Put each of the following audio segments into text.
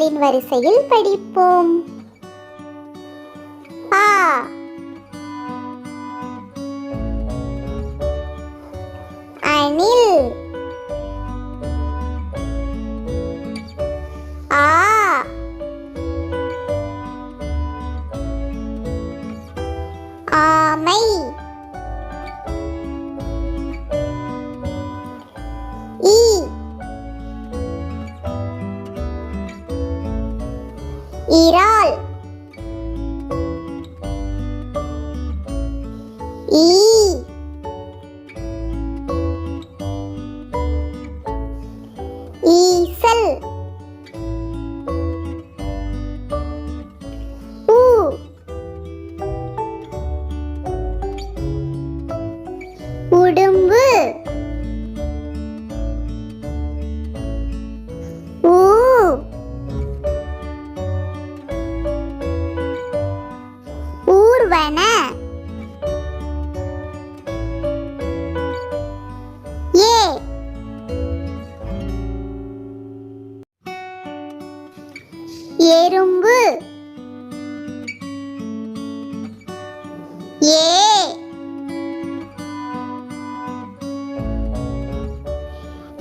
எழுத்துக்களின் வரிசையில் படிப்போம். ஆ, அணில். ஆ, ஆமை. ஈ, இறால். ஈ, ஈசல். ஊ, உடும்பு. ஊ, ஊர்வன. ஏ, எறும்பு. ஏ,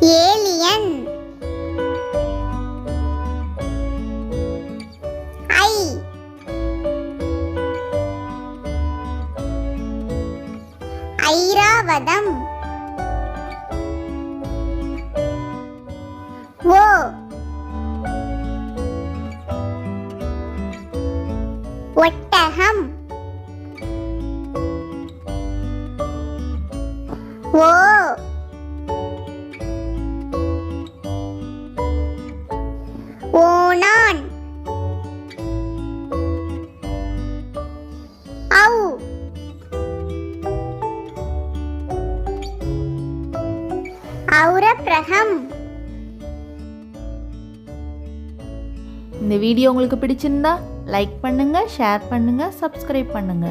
ஏலியன். ஐ, ஐராவதம். ஓ, ஒட்டகம். ஓ, ஓணான். ஔ, ஔரப்பிரகம். இந்த வீடியோ உங்களுக்கு பிடிச்சிருந்தா லைக் பண்ணுங்க, ஷேர் பண்ணுங்க, சப்ஸ்கிரைப் பண்ணுங்க.